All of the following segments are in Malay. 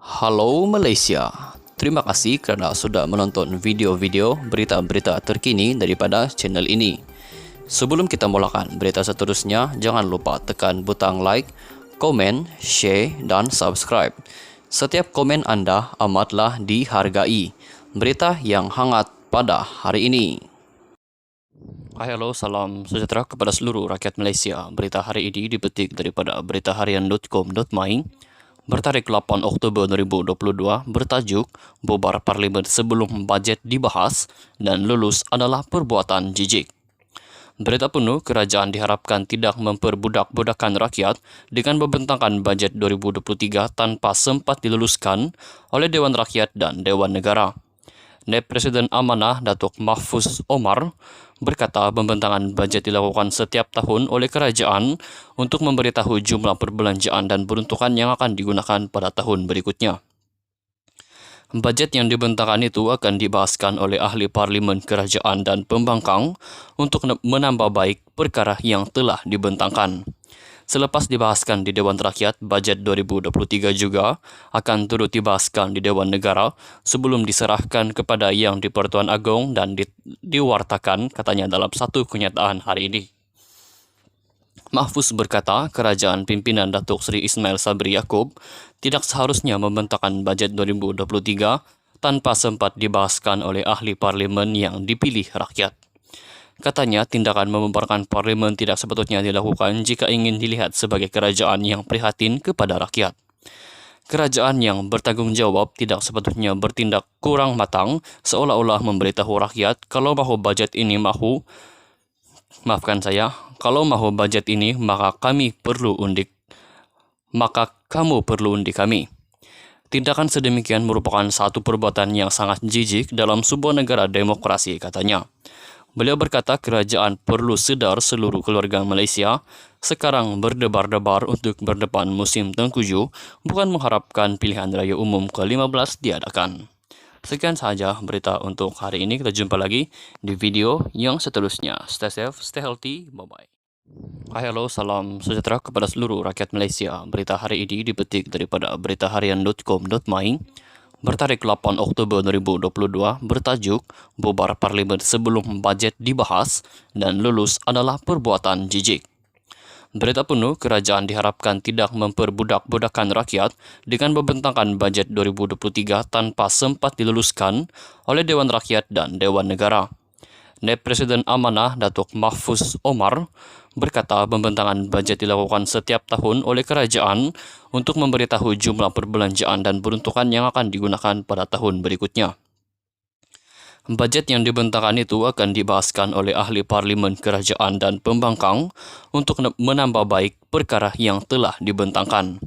Halo Malaysia, terima kasih kerana sudah menonton video-video berita-berita terkini daripada channel ini. Sebelum kita mulakan berita seterusnya, jangan lupa tekan butang like, komen, share dan subscribe. Setiap komen anda amatlah dihargai. Berita yang hangat pada hari ini. Halo, salam sejahtera kepada seluruh rakyat Malaysia. Berita hari ini dipetik daripada beritaharian.com.my. Bertarikh 8 Oktober 2022 bertajuk Bubar Parlimen sebelum bajet dibahas dan lulus adalah perbuatan jijik. Berita penuh, kerajaan diharapkan tidak memperbudak-budakan rakyat dengan membentangkan bajet 2023 tanpa sempat diluluskan oleh Dewan Rakyat dan Dewan Negara. Naib Presiden Amanah Datuk Mahfuz Omar berkata pembentangan bajet dilakukan setiap tahun oleh kerajaan untuk memberitahu jumlah perbelanjaan dan peruntukan yang akan digunakan pada tahun berikutnya. Bajet yang dibentangkan itu akan dibahaskan oleh ahli parlimen kerajaan dan pembangkang untuk menambah baik perkara yang telah dibentangkan. Selepas dibahaskan di Dewan Rakyat, bajet 2023 juga akan turut dibahaskan di Dewan Negara sebelum diserahkan kepada Yang di-Pertuan Agong dan diwartakan, katanya dalam satu kenyataan hari ini. Mahfuz berkata, kerajaan pimpinan Datuk Seri Ismail Sabri Yaakob tidak seharusnya membentangkan bajet 2023 tanpa sempat dibahaskan oleh ahli parlimen yang dipilih rakyat. Katanya, tindakan membubarkan parlimen tidak sepatutnya dilakukan jika ingin dilihat sebagai kerajaan yang prihatin kepada rakyat. Kerajaan yang bertanggungjawab tidak sepatutnya bertindak kurang matang seolah-olah memberitahu rakyat kalau mahu bajet ini kalau mahu bajet ini maka kamu perlu undi kami. Tindakan sedemikian merupakan satu perbuatan yang sangat jijik dalam sebuah negara demokrasi, katanya. Beliau berkata kerajaan perlu sedar seluruh keluarga Malaysia sekarang berdebar-debar untuk berdepan musim Tengkujuh, bukan mengharapkan pilihan raya umum ke-15 diadakan. Sekian sahaja berita untuk hari ini. Kita jumpa lagi di video yang seterusnya. Stay safe, stay healthy, bye-bye. Halo, salam sejahtera kepada seluruh rakyat Malaysia. Berita hari ini dipetik daripada beritaharian.com.my. Bertarikh 8 Oktober 2022 bertajuk Bubar Parlimen sebelum bajet dibahas dan lulus adalah perbuatan jijik. Berita penuh, kerajaan diharapkan tidak memperbudak-budakan rakyat dengan membentangkan bajet 2023 tanpa sempat diluluskan oleh Dewan Rakyat dan Dewan Negara. Naib Presiden Amanah Datuk Mahfuz Omar berkata pembentangan bajet dilakukan setiap tahun oleh kerajaan untuk memberitahu jumlah perbelanjaan dan peruntukan yang akan digunakan pada tahun berikutnya. Bajet yang dibentangkan itu akan dibahaskan oleh ahli parlimen kerajaan dan pembangkang untuk menambah baik perkara yang telah dibentangkan.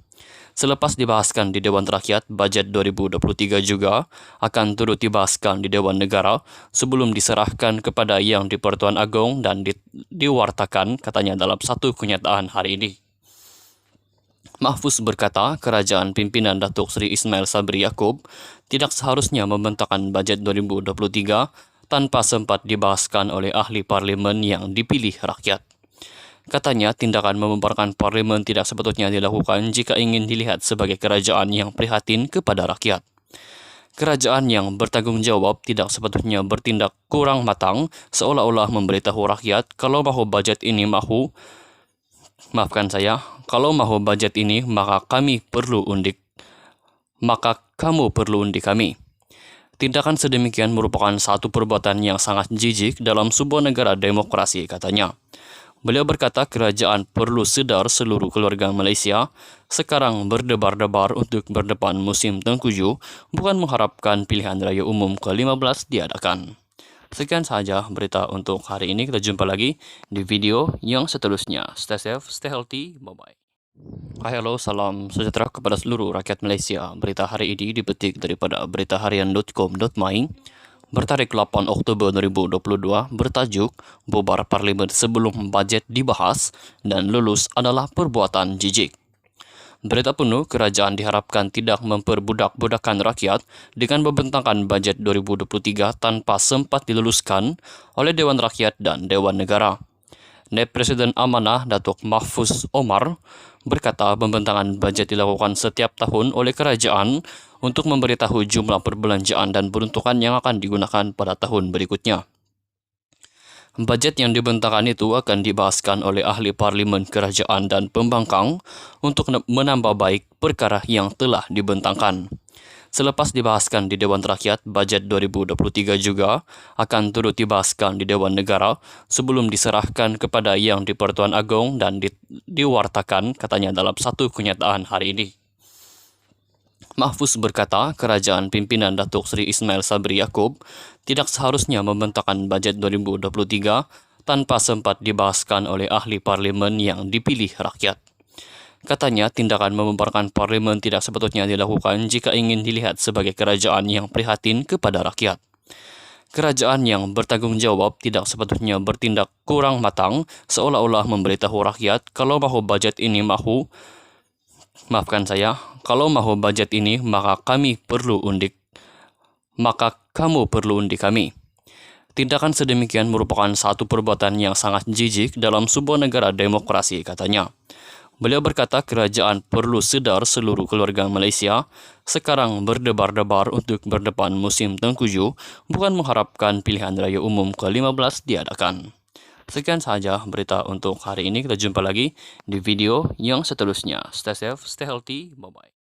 Selepas dibahaskan di Dewan Rakyat, bajet 2023 juga akan turut dibahaskan di Dewan Negara sebelum diserahkan kepada Yang di-Pertuan Agong dan diwartakan, katanya dalam satu kenyataan hari ini. Mahfuz berkata kerajaan pimpinan Datuk Seri Ismail Sabri Yaakob tidak seharusnya membentangkan bajet 2023 tanpa sempat dibahaskan oleh ahli parlimen yang dipilih rakyat. Katanya, tindakan membubarkan parlimen tidak sepatutnya dilakukan jika ingin dilihat sebagai kerajaan yang prihatin kepada rakyat. Kerajaan yang bertanggungjawab tidak sepatutnya bertindak kurang matang seolah-olah memberitahu rakyat kalau mahu bajet ini maka kamu perlu undi kami. Tindakan sedemikian merupakan satu perbuatan yang sangat jijik dalam sebuah negara demokrasi, katanya. Beliau berkata kerajaan perlu sedar seluruh keluarga Malaysia sekarang berdebar-debar untuk berdepan musim Tengkujuh, bukan mengharapkan pilihan raya umum ke-15 diadakan. Sekian sahaja berita untuk hari ini. Kita jumpa lagi di video yang seterusnya. Stay safe, stay healthy, bye-bye. Halo, salam sejahtera kepada seluruh rakyat Malaysia. Berita hari ini dipetik daripada beritaharian.com.my. Bertarikh 8 Oktober 2022 bertajuk Bubar Parlimen sebelum bajet dibahas dan lulus adalah perbuatan jijik. Berita penuh, kerajaan diharapkan tidak memperbudak-budakan rakyat dengan membentangkan bajet 2023 tanpa sempat diluluskan oleh Dewan Rakyat dan Dewan Negara. Naib Presiden Amanah Datuk Mahfuz Omar berkata pembentangan bajet dilakukan setiap tahun oleh kerajaan untuk memberitahu jumlah perbelanjaan dan peruntukan yang akan digunakan pada tahun berikutnya. Bajet yang dibentangkan itu akan dibahaskan oleh ahli parlimen kerajaan dan pembangkang untuk menambah baik perkara yang telah dibentangkan. Selepas dibahaskan di Dewan Rakyat, bajet 2023 juga akan turut dibahaskan di Dewan Negara sebelum diserahkan kepada Yang di-Pertuan Agong dan diwartakan katanya dalam satu kenyataan hari ini. Mahfuz berkata, kerajaan pimpinan Datuk Seri Ismail Sabri Yaakob tidak seharusnya membentangkan bajet 2023 tanpa sempat dibahaskan oleh ahli parlimen yang dipilih rakyat. Katanya, tindakan membemparkan parlimen tidak sepatutnya dilakukan jika ingin dilihat sebagai kerajaan yang prihatin kepada rakyat. Kerajaan yang bertanggung jawab tidak sepatutnya bertindak kurang matang seolah-olah memberitahu rakyat kalau mahu bajet ini kalau mahu bajet ini maka kamu perlu undi kami. Tindakan sedemikian merupakan satu perbuatan yang sangat jijik dalam sebuah negara demokrasi, katanya. Beliau berkata kerajaan perlu sedar seluruh keluarga Malaysia sekarang berdebar-debar untuk berdepan musim tengkujuh, bukan mengharapkan pilihan raya umum ke-15 diadakan. Sekian sahaja berita untuk hari ini. Kita jumpa lagi di video yang seterusnya. Stay safe, stay healthy, bye-bye.